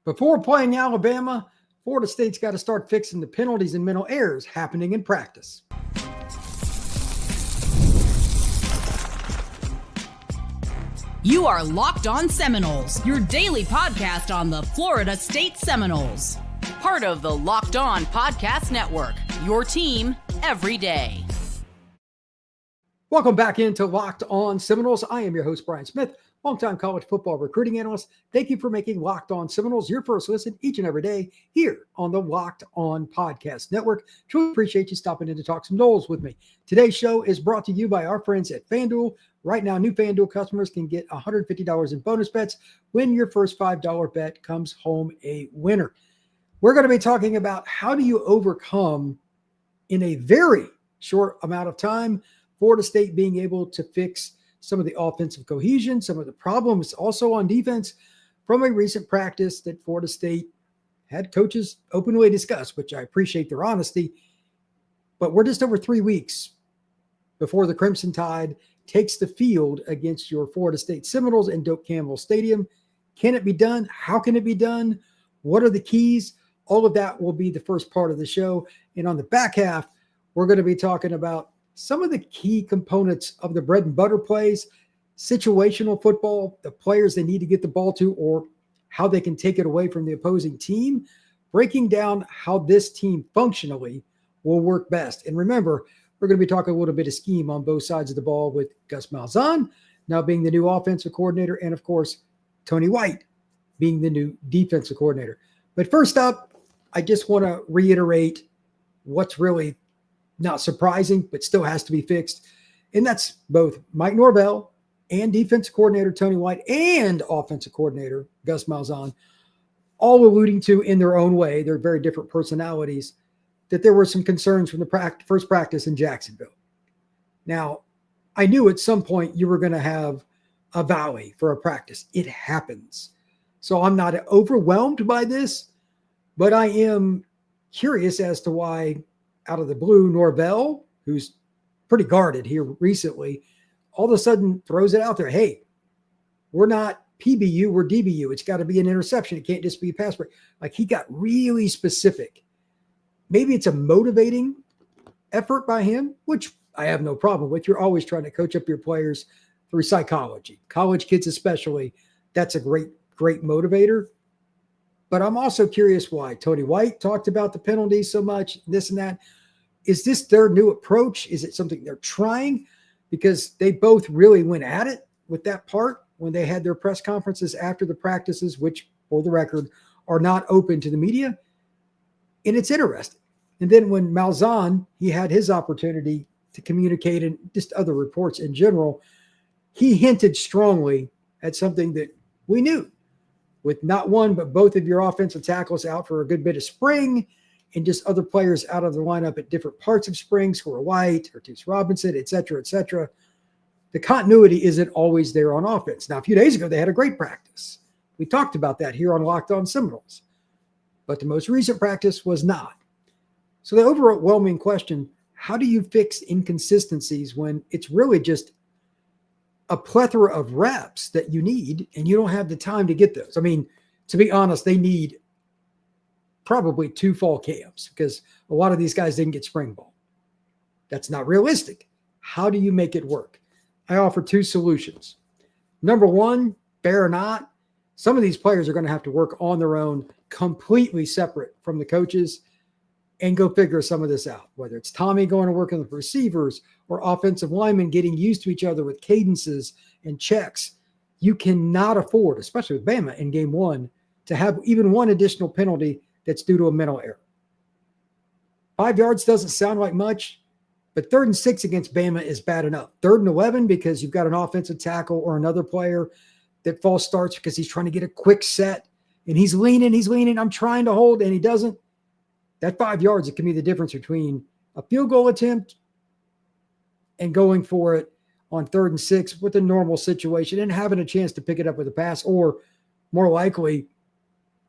Before playing Alabama, Florida State's got to start fixing the penalties and mental errors happening in practice. You are Locked On Seminoles, your daily podcast on the Florida State Seminoles. Part of the Locked On Podcast Network, your team every day. Welcome back into Locked On Seminoles. I am your host, Brian Smith, longtime college football recruiting analyst. Thank you for making Locked On Seminoles your first listen each and every day here on the Locked On Podcast Network. Truly appreciate you stopping in to talk some Noles with me. Today's show is brought to you by our friends at FanDuel. Right now, new FanDuel customers can get $150 in bonus bets when your first $5 bet comes home a winner. We're going to be talking about how do you overcome, in a very short amount of time, Florida State being able to fix some of the offensive cohesion, some of the problems also on defense from a recent practice that Florida State had coaches openly discuss, which I appreciate their honesty. But we're just over 3 weeks before the Crimson Tide takes the field against your Florida State Seminoles in Doak Campbell Stadium. Can it be done? How can it be done? What are the keys? All of that will be the first part of the show. And on the back half, we're going to be talking about some of the key components of the bread and butter plays, situational football, the players they need to get the ball to, or how they can take it away from the opposing team, breaking down how this team functionally will work best. And remember, we're going to be talking a little bit of scheme on both sides of the ball with Gus Malzahn now being the new offensive coordinator, and of course, Tony White being the new defensive coordinator. But first up, I just want to reiterate what's really not surprising, but still has to be fixed. And that's both Mike Norvell and defensive coordinator Tony White and offensive coordinator Gus Malzahn, all alluding to in their own way, they're very different personalities, that there were some concerns from the first practice in Jacksonville. Now, I knew at some point you were going to have a valley for a practice. It happens. So I'm not overwhelmed by this, but I am curious as to why, out of the blue, Norvell, who's pretty guarded here recently, all of a sudden throws it out there. Hey, we're not PBU, we're DBU. It's got to be an interception. It can't just be a pass break. Like, he got really specific. Maybe it's a motivating effort by him, which I have no problem with. You're always trying to coach up your players through psychology. College kids especially, that's a great motivator. But I'm also curious why Tony White talked about the penalties so much, this and that. Is this their new approach? Is it something they're trying? Because they both really went at it with that part when they had their press conferences after the practices, which, for the record, are not open to the media. And it's interesting. And then when Malzahn, he had his opportunity to communicate, and just other reports in general, he hinted strongly at something that we knew. With not one, but both of your offensive tackles out for a good bit of spring, and just other players out of the lineup at different parts of spring, Squirrel White, Ortiz Robinson, et cetera, the continuity isn't always there on offense. Now, a few days ago, they had a great practice. We talked about that here on Locked On Seminoles. But the most recent practice was not. So the overwhelming question, how do you fix inconsistencies when it's really just a plethora of reps that you need, and you don't have the time to get those? I mean, to be honest, they need probably 2 fall camps because a lot of these guys didn't get spring ball. That's not realistic. How do you make it work? I offer 2 solutions. Number one, fair or not, some of these players are going to have to work on their own, completely separate from the coaches, and go figure some of this out, whether it's Tommy going to work on the receivers or offensive linemen getting used to each other with cadences and checks. You cannot afford, especially with Bama in game 1, to have even one additional penalty that's due to a mental error. 5 yards doesn't sound like much, but 3rd and 6 against Bama is bad enough. 3rd and 11 because you've got an offensive tackle or another player that false starts because he's trying to get a quick set, and he's leaning, I'm trying to hold, and he doesn't. That 5 yards, it can be the difference between a field goal attempt and going for it on 3rd and 6 with a normal situation and having a chance to pick it up with a pass, or more likely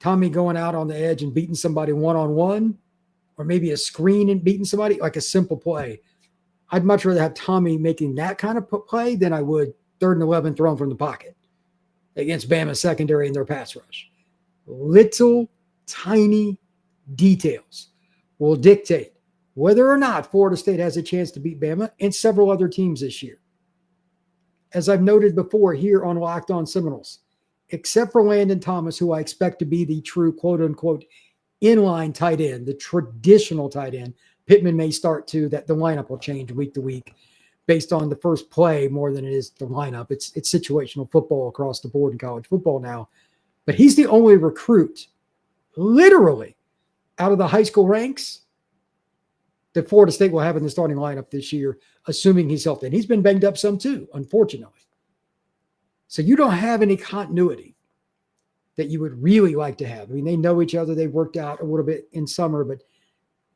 Tommy going out on the edge and beating somebody one-on-one, or maybe a screen and beating somebody, like a simple play. I'd much rather have Tommy making that kind of play than I would 3rd and 11 thrown from the pocket against Bama's secondary in their pass rush. little tiny details will dictate whether or not Florida State has a chance to beat Bama and several other teams this year. As I've noted before here on Locked On Seminoles, except for Landon Thomas, who I expect to be the true quote-unquote inline tight end, the traditional tight end, Pittman may start to, that the lineup will change week to week based on the first play more than it is the lineup. It's situational football across the board in college football now. But he's the only recruit, literally, out of the high school ranks that Florida State will have in the starting lineup this year, assuming he's healthy. And he's been banged up some too, unfortunately. So you don't have any continuity that you would really like to have. I mean, they know each other. They've worked out a little bit in summer, but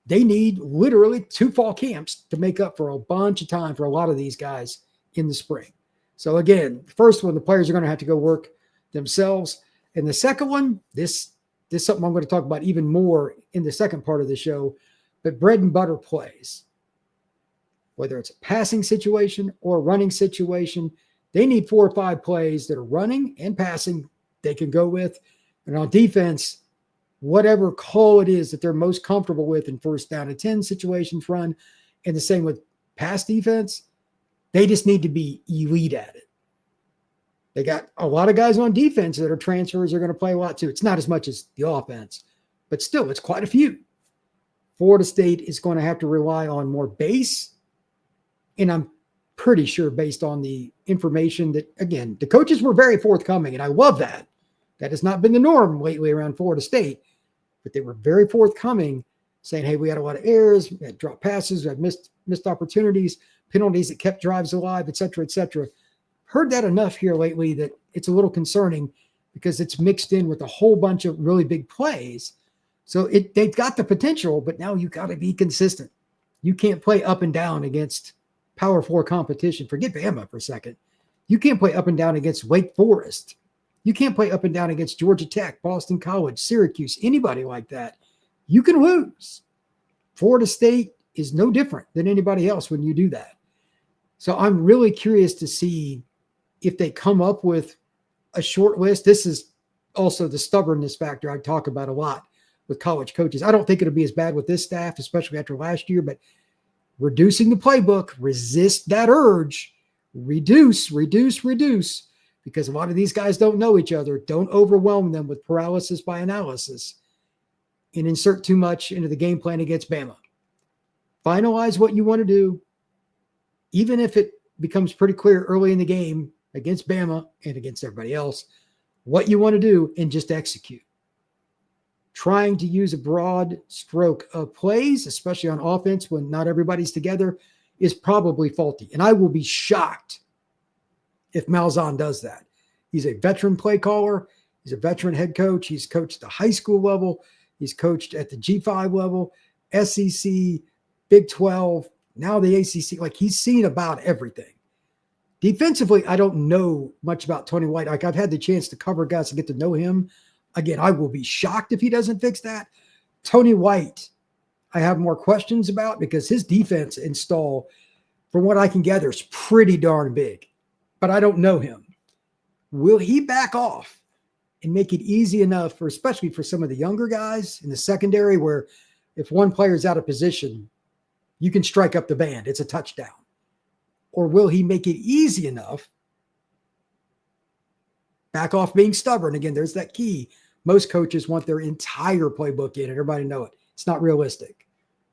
they need literally 2 fall camps to make up for a bunch of time for a lot of these guys in the spring. So again, the first one, the players are going to have to go work themselves. And the second one, this is something I'm going to talk about even more in the second part of the show, but bread and butter plays. Whether it's a passing situation or a running situation, they need 4 or 5 plays that are running and passing they can go with. And on defense, whatever call it is that they're most comfortable with in first down and 10 situations run, and the same with pass defense, they just need to be elite at it. They got a lot of guys on defense that are transfers are going to play a lot too. It's not as much as the offense, but still, it's quite a few. Florida State is going to have to rely on more base, and I'm pretty sure based on the information that, again, the coaches were very forthcoming, and I love that. That has not been the norm lately around Florida State, but they were very forthcoming, saying, hey, we had a lot of errors, we had dropped passes, we had missed opportunities, penalties that kept drives alive, et cetera, et cetera. Heard that enough here lately that it's a little concerning because it's mixed in with a whole bunch of really big plays. So they've got the potential, but now you got to be consistent. You can't play up and down against Power 4 competition. Forget Bama for a second. You can't play up and down against Wake Forest. You can't play up and down against Georgia Tech, Boston College, Syracuse, anybody like that. You can lose. Florida State is no different than anybody else when you do that. So I'm really curious to see if they come up with a short list. This is also the stubbornness factor I talk about a lot with college coaches. I don't think it'll be as bad with this staff, especially after last year, but reducing the playbook, resist that urge, reduce, because a lot of these guys don't know each other. Don't overwhelm them with paralysis by analysis and insert too much into the game plan against Bama. Finalize what you want to do, even if it becomes pretty clear early in the game against Bama and against everybody else, what you want to do, and just execute. Trying to use a broad stroke of plays, especially on offense when not everybody's together, is probably faulty. And I will be shocked if Malzahn does that. He's a veteran play caller. He's a veteran head coach. He's coached at the high school level. He's coached at the G5 level, SEC, Big 12, now the ACC. Like, he's seen about everything. Defensively, I don't know much about Tony White. Like, I've had the chance to cover Gus and get to know him. Again, I will be shocked if he doesn't fix that. Tony White, I have more questions about because his defense install, from what I can gather, is pretty darn big. But I don't know him. Will he back off and make it easy enough, for especially for some of the younger guys in the secondary, where if one player's out of position, you can strike up the band. It's a touchdown. Or will he make it easy enough? Back off being stubborn. Again, there's that key. Most coaches want their entire playbook in, and everybody know it. It's not realistic.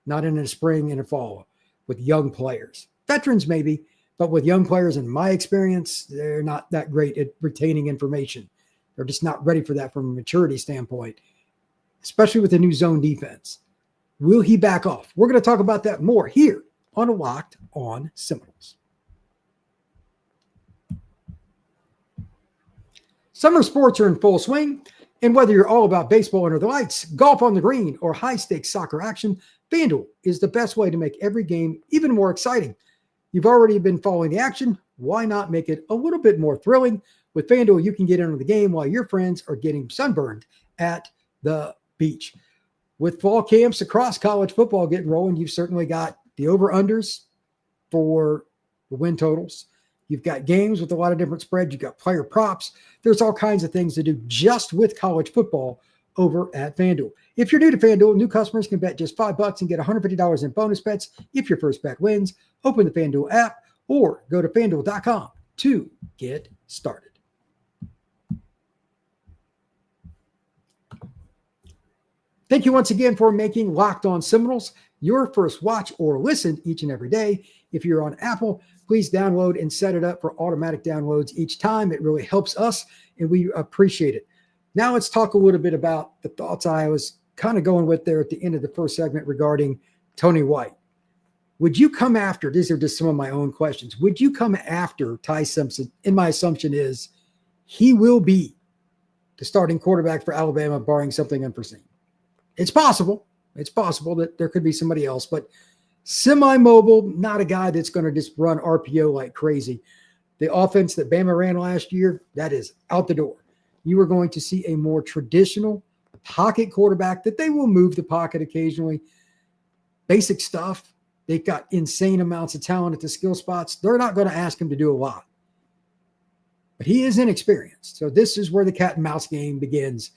Not in the spring and the fall with young players. Veterans maybe, but with young players, in my experience, they're not that great at retaining information. They're just not ready for that from a maturity standpoint, especially with the new zone defense. Will he back off? We're going to talk about that more here on Locked On Seminoles. Summer sports are in full swing, and whether you're all about baseball under the lights, golf on the green, or high-stakes soccer action, FanDuel is the best way to make every game even more exciting. You've already been following the action. Why not make it a little bit more thrilling? With FanDuel, you can get into the game while your friends are getting sunburned at the beach. With fall camps across college football getting rolling, you've certainly got the over-unders for the win totals. You've got games with a lot of different spreads. You've got player props. There's all kinds of things to do just with college football over at FanDuel. If you're new to FanDuel, new customers can bet just $5 and get $150 in bonus bets if your first bet wins. Open the FanDuel app or go to FanDuel.com to get started. Thank you once again for making Locked On Seminoles your first watch or listen each and every day. If you're on Apple, please download and set it up for automatic downloads each time. It really helps us, and we appreciate it. Now let's talk a little bit about the thoughts I was kind of going with there at the end of the first segment regarding Tony White. Would you come after, these are just some of my own questions, would you come after Ty Simpson? And my assumption is he will be the starting quarterback for Alabama, barring something unforeseen. It's possible. It's possible that there could be somebody else, but semi-mobile, not a guy that's going to just run RPO like crazy. The offense that Bama ran last year, that is out the door. You are going to see a more traditional pocket quarterback that they will move the pocket occasionally. Basic stuff. They've got insane amounts of talent at the skill spots. They're not going to ask him to do a lot. But he is inexperienced. So this is where the cat and mouse game begins.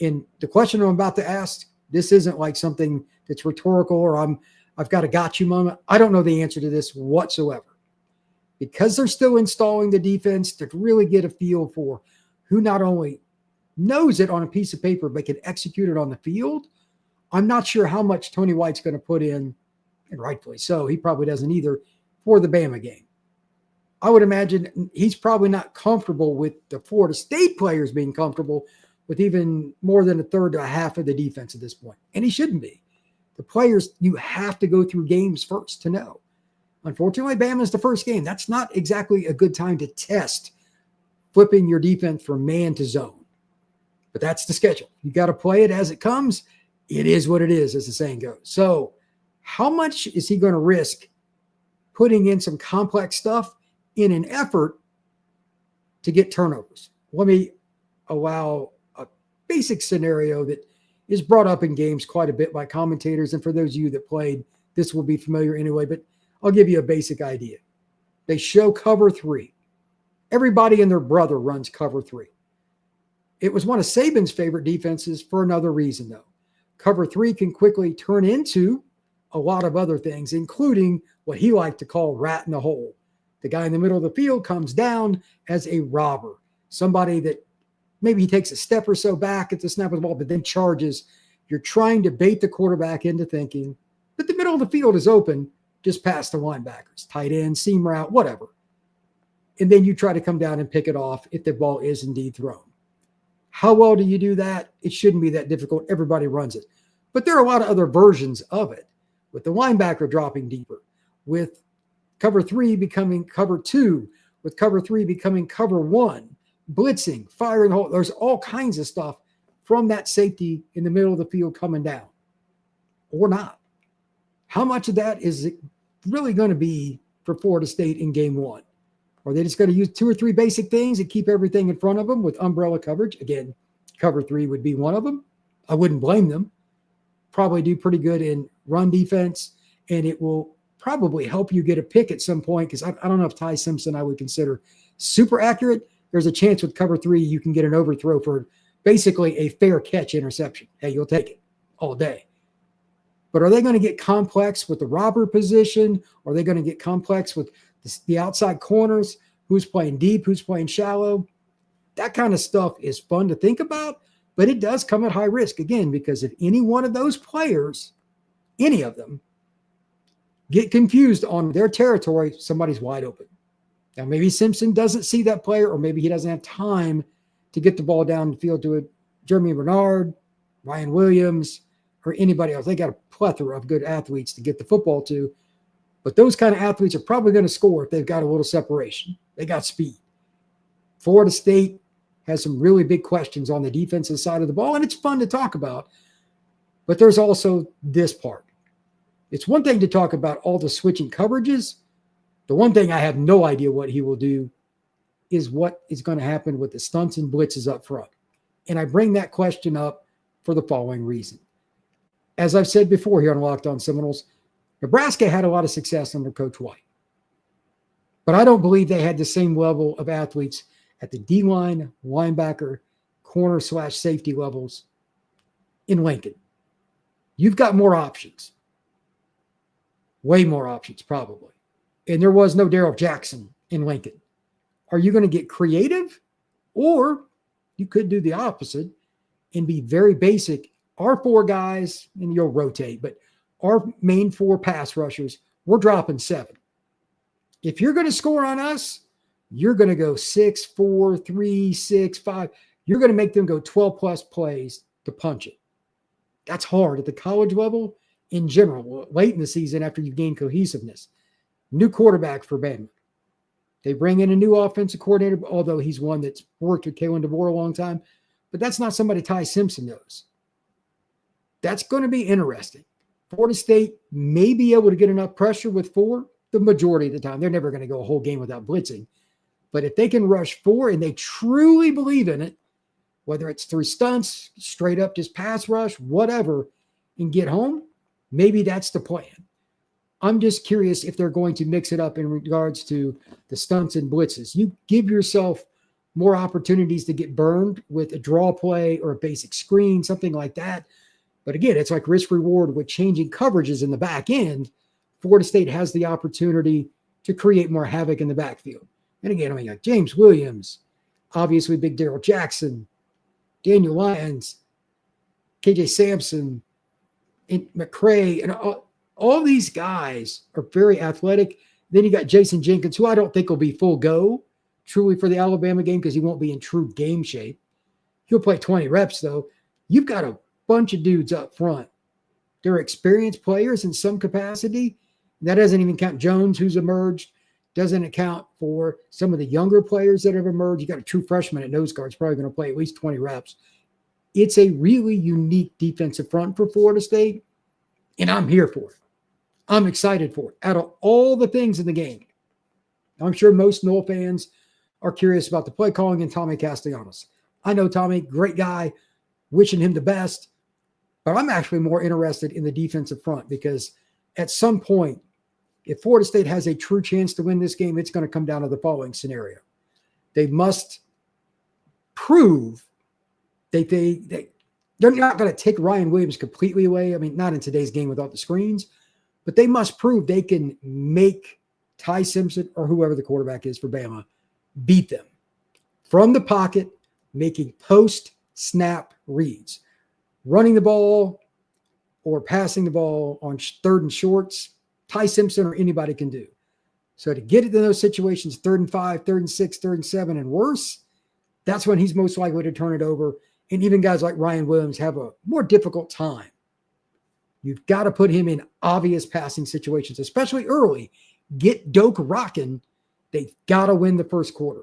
And the question I'm about to ask, this isn't like something that's rhetorical or I've got a got you moment. I don't know the answer to this whatsoever. Because they're still installing the defense to really get a feel for who not only knows it on a piece of paper, but can execute it on the field. I'm not sure how much Tony White's going to put in, and rightfully so. He probably doesn't either for the Bama game. I would imagine he's probably not comfortable with the Florida State players being comfortable with even more than a third to a half of the defense at this point. And he shouldn't be. The players, you have to go through games first to know. Unfortunately, Bama is the first game. That's not exactly a good time to test flipping your defense from man to zone. But that's the schedule. You got to play it as it comes. It is what it is, as the saying goes. So how much is he going to risk putting in some complex stuff in an effort to get turnovers? Let me allow a basic scenario that is brought up in games quite a bit by commentators. And for those of you that played, this will be familiar anyway, but I'll give you a basic idea. They show cover 3. Everybody and their brother runs cover 3. It was one of Saban's favorite defenses for another reason, though. Cover 3 can quickly turn into a lot of other things, including what he liked to call rat in the hole. The guy in the middle of the field comes down as a robber, somebody that maybe he takes a step or so back at the snap of the ball, but then charges. You're trying to bait the quarterback into thinking that the middle of the field is open just past the linebackers, tight end, seam route, whatever. And then you try to come down and pick it off if the ball is indeed thrown. How well do you do that? It shouldn't be that difficult. Everybody runs it. But there are a lot of other versions of it, with the linebacker dropping deeper, with cover 3 becoming cover 2, with cover 3 becoming cover 1, blitzing, firing the hole. There's all kinds of stuff from that safety in the middle of the field coming down, or not. How much of that is it really going to be for Florida State in game 1? Or are they just going to use 2 or 3 basic things and keep everything in front of them with umbrella coverage? Again, cover 3 would be one of them. I wouldn't blame them. Probably do pretty good in run defense, and it will probably help you get a pick at some point, because I don't know if Ty Simpson I would consider super accurate. There's a chance with cover 3 you can get an overthrow for basically a fair catch interception. Hey, you'll take it all day. But are they going to get complex with the robber position? Are they going to get complex with the outside corners? Who's playing deep? Who's playing shallow? That kind of stuff is fun to think about, but it does come at high risk, again, because if any one of those players, any of them, get confused on their territory, somebody's wide open. Now, maybe Simpson doesn't see that player, or maybe he doesn't have time to get the ball down the field to Jeremy Bernard, Ryan Williams, or anybody else. They got a plethora of good athletes to get the football to, but those kind of athletes are probably going to score if they've got a little separation. They got speed. Florida State has some really big questions on the defensive side of the ball, and it's fun to talk about, but there's also this part. It's one thing to talk about all the switching coverages. The one thing I have no idea what he will do is what is going to happen with the stunts and blitzes up front. And I bring that question up for the following reason. As I've said before here on Locked On Seminoles, Nebraska had a lot of success under Coach White. But I don't believe they had the same level of athletes at the D-line, linebacker, corner/safety levels in Lincoln. You've got more options. Way more options, probably. And there was no Daryl Jackson in Lincoln. Are you going to get creative? Or you could do the opposite and be very basic. Our 4 guys, and you'll rotate, but our main 4 pass rushers, we're dropping 7. If you're going to score on us, you're going to go 6, 4, 3, 6, 5. You're going to make them go 12 plus plays to punch it. That's hard at the college level in general, late in the season after you've gained cohesiveness. New quarterback for Bama. They bring in a new offensive coordinator, although he's one that's worked with Kalen DeBoer a long time. But that's not somebody Ty Simpson knows. That's going to be interesting. Florida State may be able to get enough pressure with 4 the majority of the time. They're never going to go a whole game without blitzing. But if they can rush 4 and they truly believe in it, whether it's through stunts, straight up just pass rush, whatever, and get home, maybe that's the plan. I'm just curious if they're going to mix it up in regards to the stunts and blitzes. You give yourself more opportunities to get burned with a draw play or a basic screen, something like that. But again, it's like risk reward with changing coverages in the back end. Florida State has the opportunity to create more havoc in the backfield. And again, I mean, like James Williams, obviously big Daryl Jackson, Daniel Lyons, KJ Sampson, and McCray, and all these guys are very athletic. Then you got Jason Jenkins, who I don't think will be full go truly for the Alabama game because he won't be in true game shape. He'll play 20 reps, though. You've got a bunch of dudes up front. They're experienced players in some capacity. That doesn't even count Jones, who's emerged. Doesn't account for some of the younger players that have emerged. You got a true freshman at nose guard, probably going to play at least 20 reps. It's a really unique defensive front for Florida State, and I'm here for it. I'm excited for it. Out of all the things in the game, I'm sure most Nole fans are curious about the play calling and Tommy Castellanos. I know Tommy, great guy, wishing him the best, but I'm actually more interested in the defensive front because at some point, if Florida State has a true chance to win this game, it's going to come down to the following scenario. They must prove that they're not going to take Ryan Williams completely away. I mean, not in today's game without the screens, but they must prove they can make Ty Simpson or whoever the quarterback is for Bama beat them from the pocket, making post-snap reads. Running the ball or passing the ball on 3rd and shorts, Ty Simpson or anybody can do. So to get into those situations, 3rd and 5, 3rd and 6, 3rd and 7, and worse, that's when he's most likely to turn it over. And even guys like Ryan Williams have a more difficult time. You've got to put him in obvious passing situations, especially early. Get Doak rocking. They've got to win the first quarter.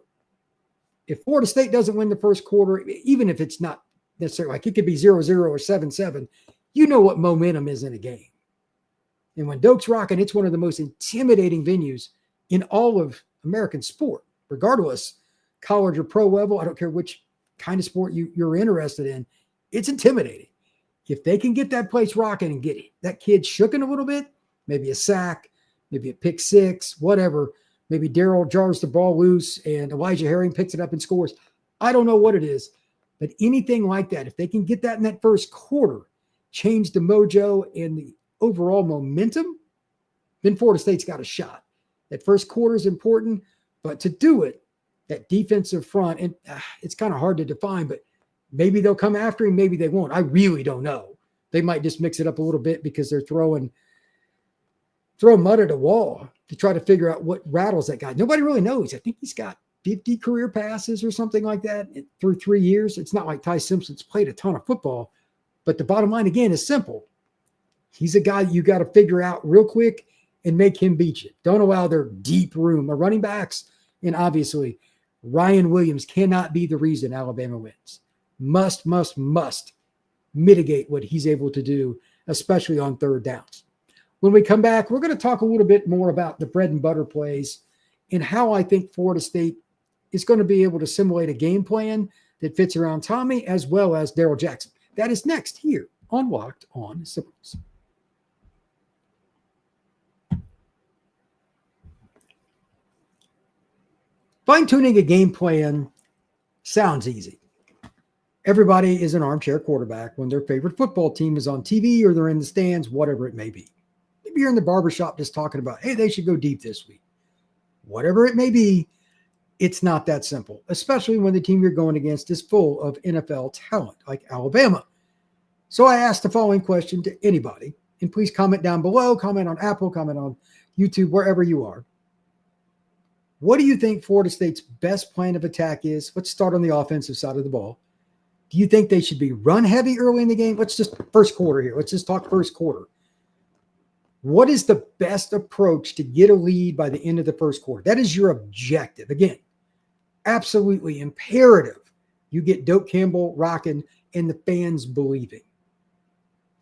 If Florida State doesn't win the first quarter, even if it's not necessarily like it could be 0-0 or 7-7, you know what momentum is in a game. And when Doak's rocking, it's one of the most intimidating venues in all of American sport, regardless, college or pro level. I don't care which kind of sport you're interested in. It's intimidating. If they can get that place rocking and get that kid shooken a little bit, maybe a sack, maybe a pick 6, whatever, maybe Darryl jars the ball loose and Elijah Herring picks it up and scores. I don't know what it is, but anything like that, if they can get that in that first quarter, change the mojo and the overall momentum, then Florida State's got a shot. That first quarter is important, but to do it, that defensive front, and it's kind of hard to define, but maybe they'll come after him, maybe they won't. I really don't know. They might just mix it up a little bit because they're throwing mud at a wall to try to figure out what rattles that guy. Nobody really knows. I think he's got 50 career passes or something like that through 3 years. It's not like Ty Simpson's played a ton of football, but the bottom line, again, is simple. He's a guy you got to figure out real quick and make him beat you. Don't allow their deep room. The running backs, and obviously Ryan Williams cannot be the reason Alabama wins. Must mitigate what he's able to do, especially on 3rd downs. When we come back, we're going to talk a little bit more about the bread and butter plays and how I think Florida State is going to be able to simulate a game plan that fits around Tommy as well as Daryl Jackson. That is next here on Locked On Seminoles. Fine-tuning a game plan sounds easy. Everybody is an armchair quarterback when their favorite football team is on TV or they're in the stands, whatever it may be. Maybe you're in the barbershop just talking about, hey, they should go deep this week. Whatever it may be, it's not that simple, especially when the team you're going against is full of NFL talent like Alabama. So I asked the following question to anybody, and please comment down below, comment on Apple, comment on YouTube, wherever you are. What do you think Florida State's best plan of attack is? Let's start on the offensive side of the ball. Do you think they should be run heavy early in the game? Let's just first quarter here. Let's just talk first quarter. What is the best approach to get a lead by the end of the first quarter? That is your objective. Again, absolutely imperative you get Doak Campbell rocking and the fans believing.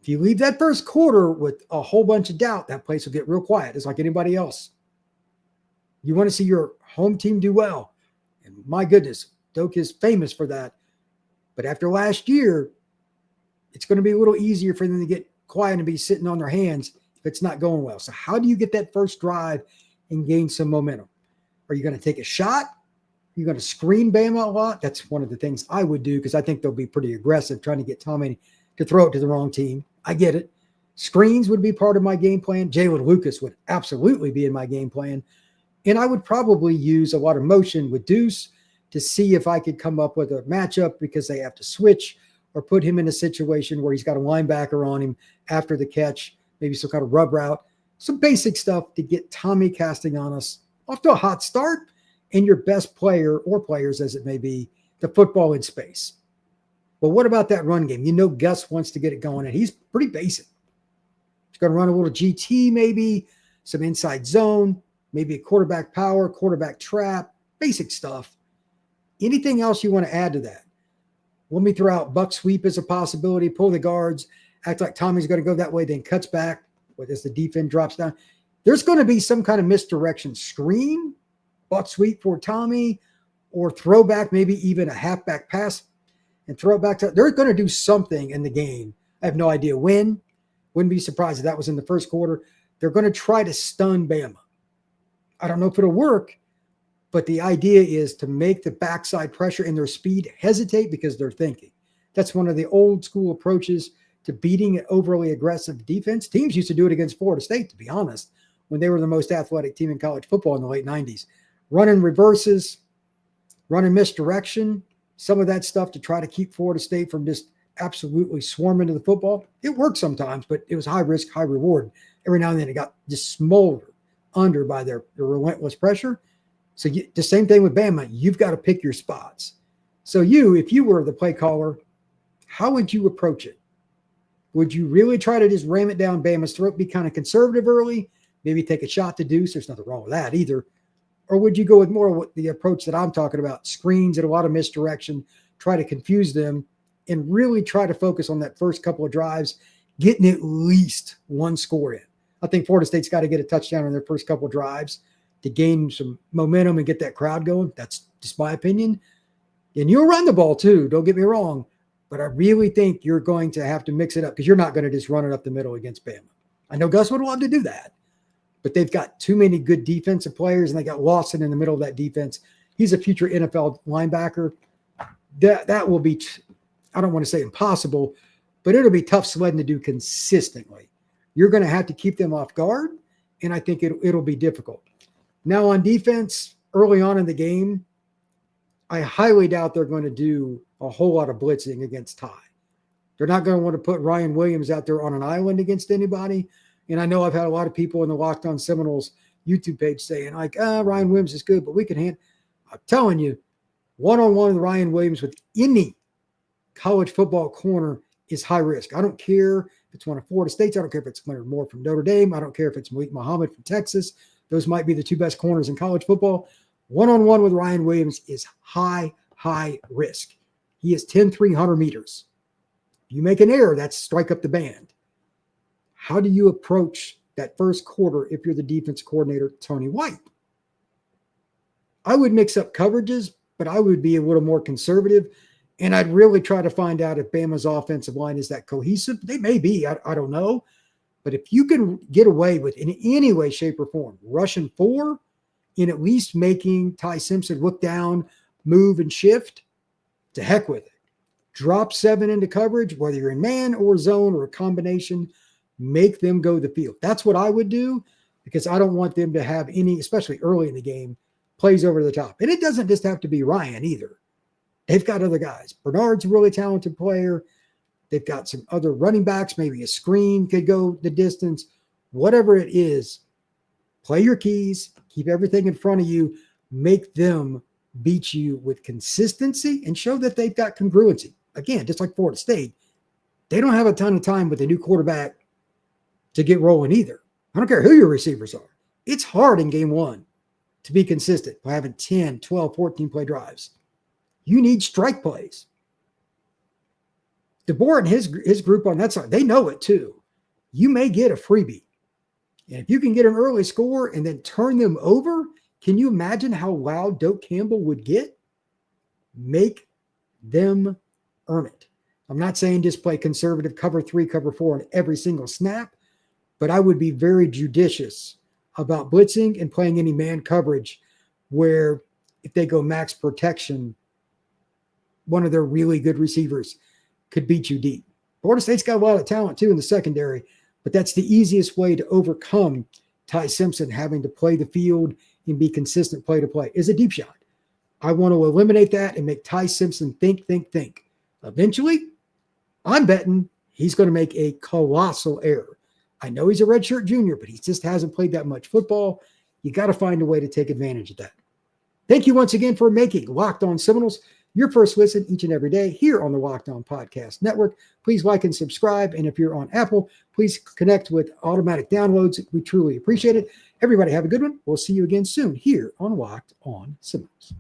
If you leave that first quarter with a whole bunch of doubt, that place will get real quiet. It's like anybody else. You want to see your home team do well. And my goodness, Doak is famous for that. But after last year, it's going to be a little easier for them to get quiet and be sitting on their hands if it's not going well. So how do you get that first drive and gain some momentum? Are you going to take a shot? Are you going to screen Bama a lot? That's one of the things I would do because I think they'll be pretty aggressive trying to get Tommy to throw it to the wrong team. I get it. Screens would be part of my game plan. Jalen Lucas would absolutely be in my game plan. And I would probably use a lot of motion with Deuce to see if I could come up with a matchup because they have to switch or put him in a situation where he's got a linebacker on him after the catch, maybe some kind of rub route, some basic stuff to get Tommy casting on us off to a hot start and your best player or players, as it may be, the football in space. But what about that run game? You know Gus wants to get it going, and he's pretty basic. He's going to run a little GT maybe, some inside zone, maybe a quarterback power, quarterback trap, basic stuff. Anything else you want to add to that? Let me throw out buck sweep as a possibility, pull the guards, act like Tommy's going to go that way, then cuts back as the defense drops down. There's going to be some kind of misdirection screen, buck sweep for Tommy, or throwback, maybe even a halfback pass and throw it back to – they're going to do something in the game. I have no idea when. Wouldn't be surprised if that was in the first quarter. They're going to try to stun Bama. I don't know if it'll work. But the idea is to make the backside pressure and their speed hesitate because they're thinking. That's one of the old school approaches to beating an overly aggressive defense. Teams used to do it against Florida State, to be honest, when they were the most athletic team in college football in the late 90s. Running reverses, running misdirection, some of that stuff to try to keep Florida State from just absolutely swarming to the football. It worked sometimes, but it was high risk, high reward. Every now and then it got just smoldered under by their relentless pressure. So the same thing with Bama, you've got to pick your spots. So if you were the play caller, how would you approach it? Would you really try to just ram it down Bama's throat, be kind of conservative early, maybe take a shot to Deuce? There's nothing wrong with that either. Or would you go with more of the approach that I'm talking about, screens and a lot of misdirection, try to confuse them, and really try to focus on that first couple of drives, getting at least one score in? I think Florida State's got to get a touchdown in their first couple of drives to gain some momentum and get that crowd going. That's just my opinion. And you'll run the ball too, don't get me wrong. But I really think you're going to have to mix it up because you're not going to just run it up the middle against Bama. I know Gus would love to do that, but they've got too many good defensive players, and they got Lawson in the middle of that defense. He's a future NFL linebacker. That will be, I don't want to say impossible, but it'll be tough sledding to do consistently. You're going to have to keep them off guard, and I think it'll be difficult. Now on defense, early on in the game, I highly doubt they're going to do a whole lot of blitzing against Ty. They're not going to want to put Ryan Williams out there on an island against anybody. And I know I've had a lot of people in the Locked On Seminoles YouTube page saying, like, Ryan Williams is good, but we can handle. I'm telling you, one-on-one with Ryan Williams with any college football corner is high risk. I don't care if it's one of Florida State's. I don't care if it's Leonard Moore from Notre Dame. I don't care if it's Malik Muhammad from Texas. Those might be the two best corners in college football. One-on-one with Ryan Williams is high risk. He is 10-300 meters. If you make an error, that's strike up the band. How do you approach that first quarter if you're the defense coordinator, Tony White? I would mix up coverages, but I would be a little more conservative, and I'd really try to find out if Bama's offensive line is that cohesive. They may be. I don't know. But if you can get away with, in any way, shape, or form, rushing 4 and at least making Ty Simpson look down, move, and shift, to heck with it. Drop 7 into coverage, whether you're in man or zone or a combination, make them go the field. That's what I would do, because I don't want them to have any, especially early in the game, plays over the top. And it doesn't just have to be Ryan either. They've got other guys. Bernard's a really talented player. They've got some other running backs. Maybe a screen could go the distance. Whatever it is, play your keys, keep everything in front of you, make them beat you with consistency and show that they've got congruency. Again, just like Florida State, they don't have a ton of time with a new quarterback to get rolling either. I don't care who your receivers are. It's hard in game one to be consistent by having 10, 12, 14 play drives. You need strike plays. DeBoer and his group on that side, they know it too. You may get a freebie. And if you can get an early score and then turn them over, can you imagine how loud Doak Campbell would get? Make them earn it. I'm not saying just play conservative cover 3, cover 4 on every single snap, but I would be very judicious about blitzing and playing any man coverage where if they go max protection, one of their really good receivers could beat you deep. Florida State's got a lot of talent too in the secondary, but that's the easiest way to overcome Ty Simpson having to play the field and be consistent play to play is a deep shot. I want to eliminate that and make Ty Simpson think. Eventually, I'm betting he's going to make a colossal error. I know he's a redshirt junior, but he just hasn't played that much football. You got to find a way to take advantage of that. Thank you once again for making Locked On Seminoles your first listen each and every day here on the Locked On Podcast Network. Please like and subscribe. And if you're on Apple, please connect with automatic downloads. We truly appreciate it. Everybody have a good one. We'll see you again soon here on Locked On Seminoles.